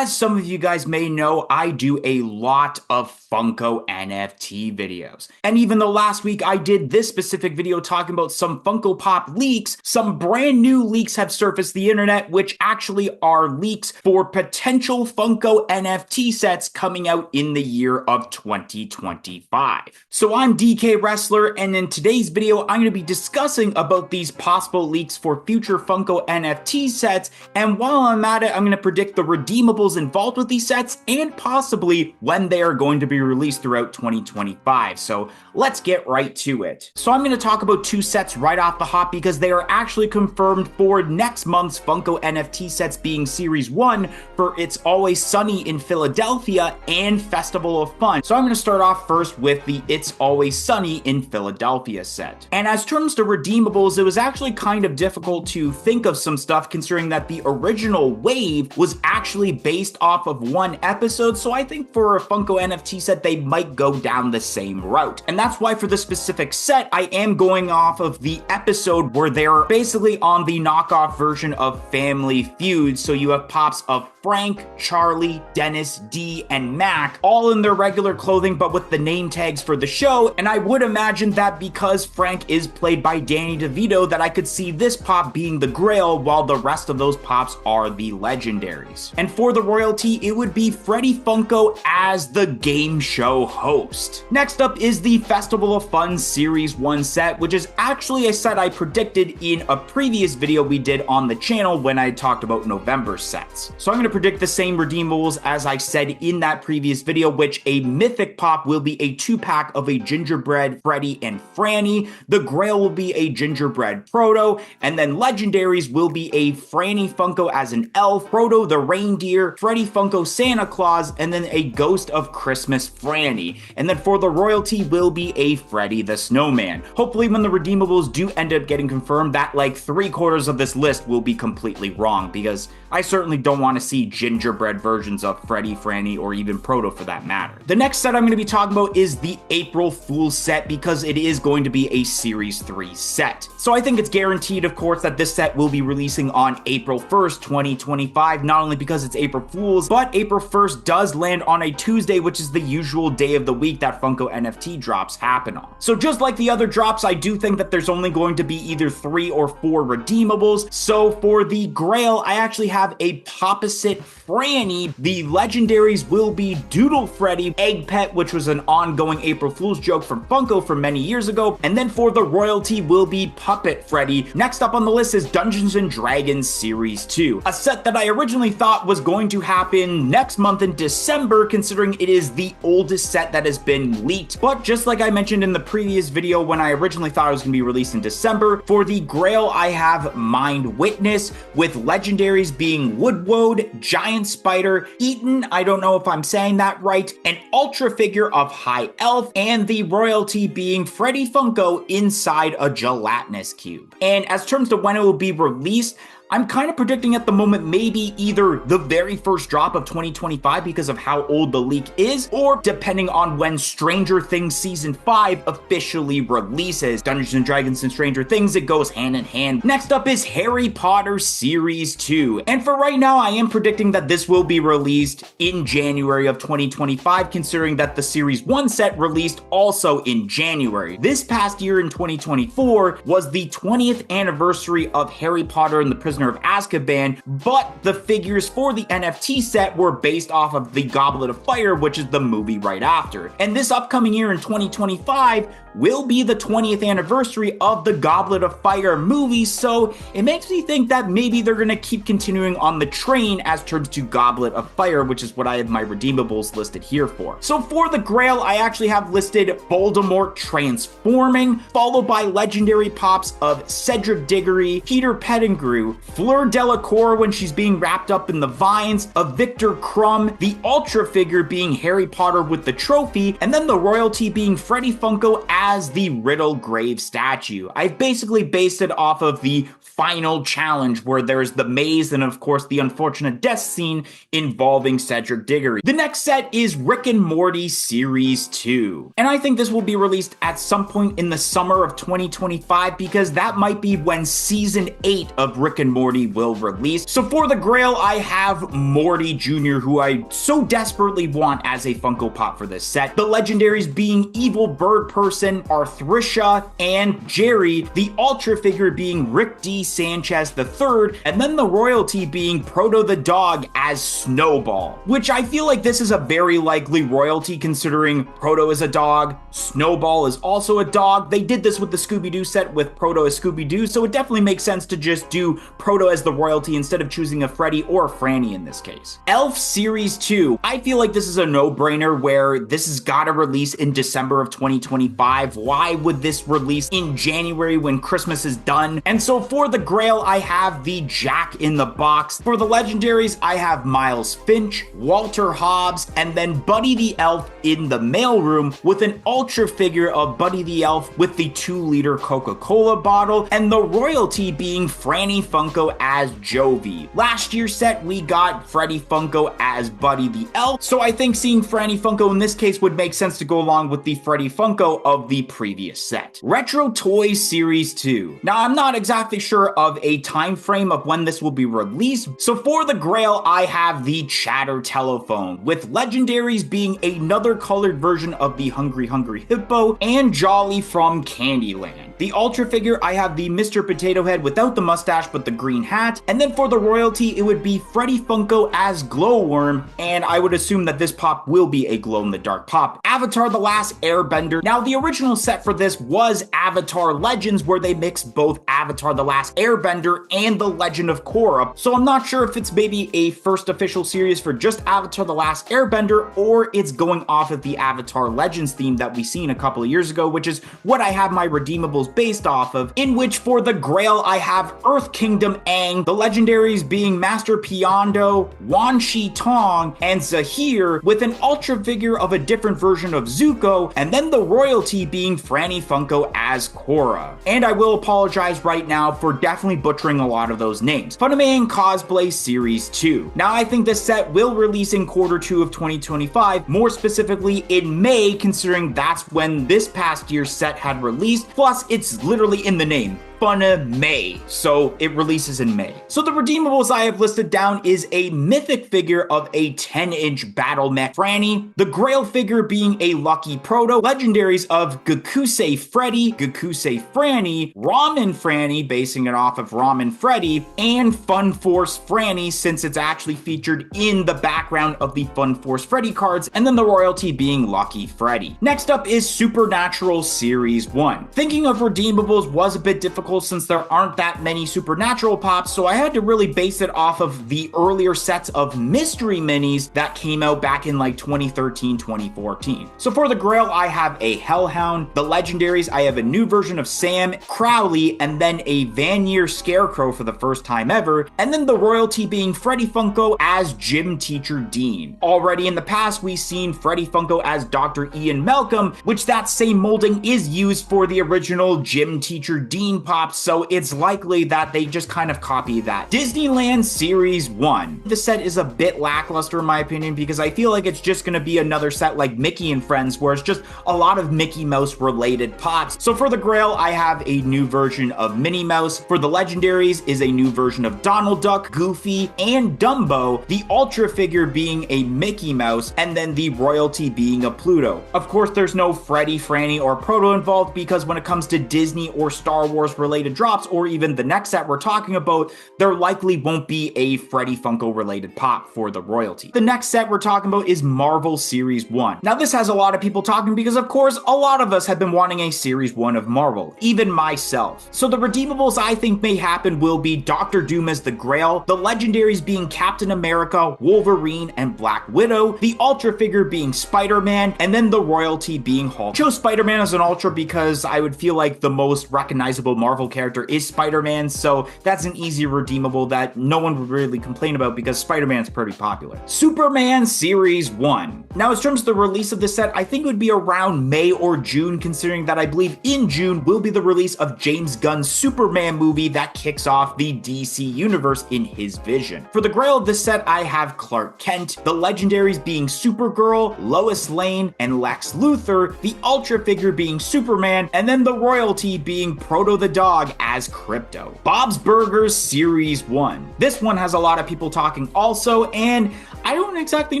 As some of you guys may know, I do a lot of Funko NFT videos. And even though last week I did this specific video talking about some Funko Pop leaks, some brand new leaks have surfaced the internet, which actually are leaks for potential Funko NFT sets coming out in the year of 2025. So I'm DK Wrestler, and in today's video, I'm going to be discussing about these possible leaks for future Funko NFT sets. And while I'm at it, I'm going to predict the redeemable involved with these sets and possibly when they are going to be released throughout 2025. So let's get right to it. So I'm going to talk about two sets right off the hop because they are actually confirmed for next month's Funko NFT sets, being Series 1 for It's Always Sunny in Philadelphia and Festival of Fun. So I'm going to start off first with the It's Always Sunny in Philadelphia set. And as terms to redeemables, it was actually kind of difficult to think of some stuff considering that the original wave was actually based off of one episode, so I think for a Funko NFT set, they might go down the same route. And that's why for this specific set, I am going off of the episode where they're basically on the knockoff version of Family Feud. So you have pops of Frank, Charlie, Dennis, Dee, and Mac, all in their regular clothing, but with the name tags for the show. And I would imagine that because Frank is played by Danny DeVito, that I could see this pop being the Grail, while the rest of those pops are the legendaries. And for the royalty, it would be Freddie Funko as the game show host. Next up is the Festival of Fun Series 1 set, which is actually a set I predicted in a previous video we did on the channel when I talked about November sets. So I'm going to predict the same redeemables as I said in that previous video, which a mythic pop will be a 2-pack of a gingerbread Freddy and Franny, the Grail will be a gingerbread Proto, and then legendaries will be a Franny Funko as an elf, Proto the reindeer, Freddy Funko Santa Claus, and then a Ghost of Christmas Franny. And then for the royalty will be a Freddy the Snowman. Hopefully when the redeemables do end up getting confirmed, that like 3/4 of this list will be completely wrong, because I certainly don't want to see gingerbread versions of Freddy, Franny, or even Proto for that matter. The next set I'm going to be talking about is the April Fool's set, because it is going to be a Series 3 set. So I think it's guaranteed, of course, that this set will be releasing on April 1st, 2025, not only because it's April Fool's, but April 1st does land on a Tuesday, which is the usual day of the week that Funko NFT drops happen on. So just like the other drops, I do think that there's only going to be either 3 or 4 redeemables. So for the Grail, I actually have a Popposite Franny. The legendaries will be Doodle Freddy, Egg Pet, which was an ongoing April Fool's joke from Funko from many years ago, and then for the royalty will be Puppet Freddy. Next up on the list is Dungeons & Dragons Series 2, a set that I originally thought was going to happen next month in December, considering it is the oldest set that has been leaked. But just like I mentioned in the previous video when I originally thought it was going to be released in December, for the Grail I have Mind Witness, with legendaries being Woodwode, Giant Spider, Eaton, I don't know if I'm saying that right, an Ultra figure of High Elf, and the royalty being Freddy Funko inside a gelatinous cube. And as terms to when it will be released, I'm kind of predicting at the moment maybe either the very first drop of 2025 because of how old the leak is, or depending on when Stranger Things Season 5 officially releases. Dungeons & Dragons and Stranger Things, it goes hand in hand. Next up is Harry Potter Series 2. And for right now, I am predicting that this will be released in January of 2025, considering that the Series 1 set released also in January. This past year in 2024 was the 20th anniversary of Harry Potter and the Prisoner of Azkaban, but the figures for the NFT set were based off of the Goblet of Fire, which is the movie right after. And this upcoming year in 2025 will be the 20th anniversary of the Goblet of Fire movie, so it makes me think that maybe they're gonna keep continuing on the train as terms to Goblet of Fire, which is what I have my redeemables listed here for. So for the Grail, I actually have listed Voldemort transforming, followed by legendary pops of Cedric Diggory, Peter Pettigrew, Fleur Delacour when she's being wrapped up in the vines, of Victor Crumb, the Ultra figure being Harry Potter with the trophy, and then the royalty being Freddy Funko as the Riddle Grave statue. I've basically based it off of the final challenge where there's the maze and of course the unfortunate death scene involving Cedric Diggory. The next set is Rick and Morty Series 2. And I think this will be released at some point in the summer of 2025 because that might be when season 8 of Rick and Morty will release. So for the Grail, I have Morty Jr., who I so desperately want as a Funko Pop for this set. The legendaries being Evil Bird Person, Arthricia, and Jerry, the Ultra figure being Rick D. Sanchez III, and then the royalty being Proto the Dog as Snowball, which I feel like this is a very likely royalty considering Proto is a dog, Snowball is also a dog. They did this with the Scooby-Doo set with Proto as Scooby-Doo, so it definitely makes sense to just do Proto as the royalty instead of choosing a Freddy or a Franny in this case. Elf Series 2. I feel like this is a no-brainer where this has got to release in December of 2025. Why would this release in January when Christmas is done? And so for the Grail, I have the Jack in the Box. For the legendaries, I have Miles Finch, Walter Hobbs, and then Buddy the Elf in the mailroom with an Ultra figure of Buddy the Elf with the 2-liter Coca-Cola bottle, and the royalty being Franny Funko as Jovi. Last year's set, we got Freddy Funko as Buddy the Elf, so I think seeing Franny Funko in this case would make sense to go along with the Freddy Funko of the previous set. Retro Toys Series 2. Now, I'm not exactly sure of a time frame of when this will be released, so for the Grail, I have the Chatter Telephone, with legendaries being another colored version of the Hungry Hungry Hippo and Jolly from Candyland. The Ultra figure, I have the Mr. Potato Head without the mustache but the green hat, and then for the royalty, it would be Freddy Funko as Glowworm, and I would assume that this pop will be a glow-in-the-dark pop. Avatar The Last Airbender. Now, the original set for this was Avatar Legends, where they mixed both Avatar The Last Airbender and The Legend of Korra, so I'm not sure if it's maybe a first official series for just Avatar The Last Airbender, or it's going off of the Avatar Legends theme that we seen a couple of years ago, which is what I have my Redeemables based off of, in which for the Grail, I have Earth Kingdom Aang, the legendaries being Master Piondo, Wan Shi Tong, and Zahir, with an Ultra figure of a different version of Zuko, and then the royalty being Franny Funko as Korra. And I will apologize right now for definitely butchering a lot of those names. Man Cosplay Series 2. Now, I think this set will release in Q2 of 2025, more specifically in May, considering that's when this past year's set had released, plus it's literally in the name. Funna May, so it releases in May. So the Redeemables I have listed down is a mythic figure of a 10-inch battle mech Franny, the Grail figure being a Lucky Proto, legendaries of Gakusei Freddy, Gakusei Franny, Ramen Franny, basing it off of Ramen Freddy, and Fun Force Franny, since it's actually featured in the background of the Fun Force Freddy cards, and then the royalty being Lucky Freddy. Next up is Supernatural Series 1. Thinking of Redeemables was a bit difficult since there aren't that many Supernatural pops, so I had to really base it off of the earlier sets of mystery minis that came out back in like 2013, 2014. So for the Grail, I have a Hellhound. The legendaries, I have a new version of Sam, Crowley, and then a Vanier Scarecrow for the first time ever, and then the royalty being Freddy Funko as Gym Teacher Dean. Already in the past, we've seen Freddy Funko as Dr. Ian Malcolm, which that same molding is used for the original Gym Teacher Dean pop, so it's likely that they just kind of copy that. Disneyland Series 1. The set is a bit lackluster in my opinion because I feel like it's just going to be another set like Mickey and Friends where it's just a lot of Mickey Mouse related pops. So for the Grail, I have a new version of Minnie Mouse. For the legendaries is a new version of Donald Duck, Goofy, and Dumbo, the Ultra figure being a Mickey Mouse, and then the royalty being a Pluto. Of course, there's no Freddy, Franny, or Proto involved because when it comes to Disney or Star Wars related drops, or even the next set we're talking about, there likely won't be a Freddy Funko related pop for the royalty. The next set we're talking about is Marvel Series 1. Now this has a lot of people talking because of course a lot of us have been wanting a Series 1 of Marvel, even myself. So the Redeemables I think may happen will be Doctor Doom as the Grail, the legendaries being Captain America, Wolverine, and Black Widow, the Ultra figure being Spider-Man, and then the royalty being Hulk. I chose Spider-Man as an Ultra because I would feel like the most recognizable Marvel Marvel character is Spider-Man, so that's an easy redeemable that no one would really complain about because Spider-Man's pretty popular. Superman Series 1. Now, in terms of the release of this set, I think it would be around May or June, considering that I believe in June will be the release of James Gunn's Superman movie that kicks off the DC universe in his vision. For the grail of this set, I have Clark Kent, the legendaries being Supergirl, Lois Lane, and Lex Luthor, the Ultra figure being Superman, and then the royalty being Proto the dog as Crypto. Bob's Burgers Series 1. This one has a lot of people talking also, and I don't exactly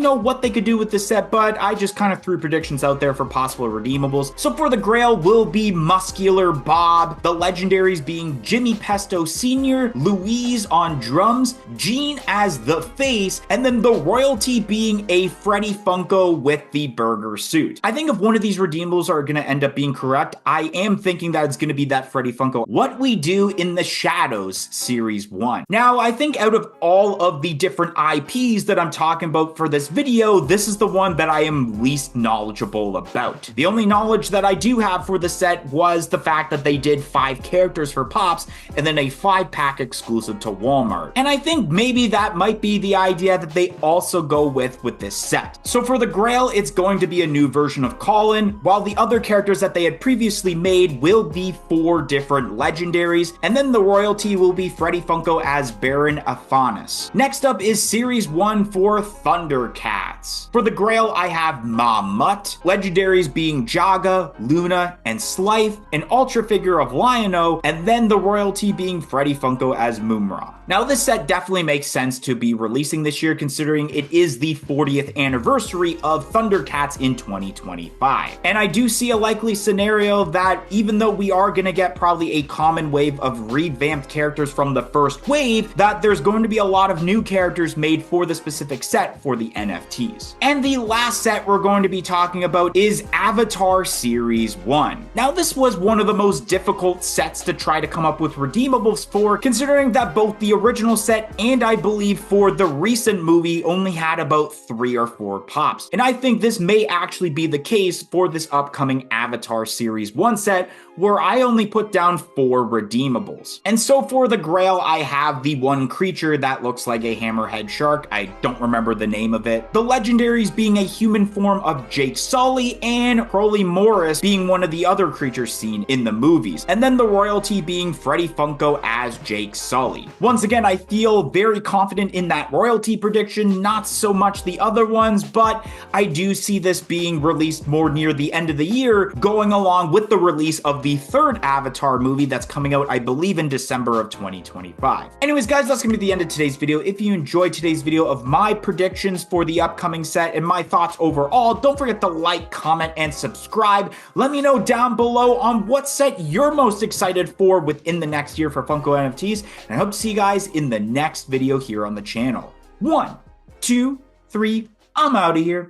know what they could do with this set, but I just kind of threw predictions out there for possible redeemables. So for the grail will be Muscular Bob, the legendaries being Jimmy Pesto Sr., Louise on drums, Gene as the face, and then the royalty being a Freddy Funko with the burger suit. I think if one of these redeemables are going to end up being correct, I am thinking that it's going to be that Freddy Funko. What We Do in the Shadows Series 1. Now, I think out of all of the different IPs that I'm talking about for this video, this is the one that I am least knowledgeable about. The only knowledge that I do have for the set was the fact that they did 5 characters for Pops and then a 5-pack exclusive to Walmart. And I think maybe that might be the idea that they also go with this set. So for the grail, it's going to be a new version of Colin, while the other characters that they had previously made will be 4 different legendaries, and then the royalty will be Freddy Funko as Baron Aphanis. Next up is Series 1 for Thundercats. For the grail, I have Mutt, legendaries being Jaga, Luna, and Slife, an ultra figure of Lion-O, and then the royalty being Freddy Funko as Moomra. Now, this set definitely makes sense to be releasing this year, considering it is the 40th anniversary of Thundercats in 2025. And I do see a likely scenario that even though we are going to get probably a common wave of revamped characters from the first wave, that there's going to be a lot of new characters made for the specific set for the NFTs. And the last set we're going to be talking about is Avatar Series 1. Now, this was one of the most difficult sets to try to come up with redeemables for, considering that both the original set and I believe for the recent movie only had about 3 or 4 pops. And I think this may actually be the case for this upcoming Avatar Series 1 set, where I only put down 4 redeemables. And so for the grail, I have the one creature that looks like a hammerhead shark. I don't remember the name of it. The legendaries being a human form of Jake Sully, and Crowley Morris being one of the other creatures seen in the movies. And then the royalty being Freddy Funko as Jake Sully. Once again, I feel very confident in that royalty prediction, not so much the other ones, but I do see this being released more near the end of the year, going along with the release of the 3rd Avatar movie that's coming out, I believe, in December of 2025. Anyways, guys, that's gonna be the end of today's video. If you enjoyed today's video of my predictions for the upcoming set and my thoughts overall, don't forget to like, comment, and subscribe. Let me know down below on what set you're most excited for within the next year for Funko NFTs, and I hope to see you guys in the next video here on the channel. 1, 2, 3, I'm out of here.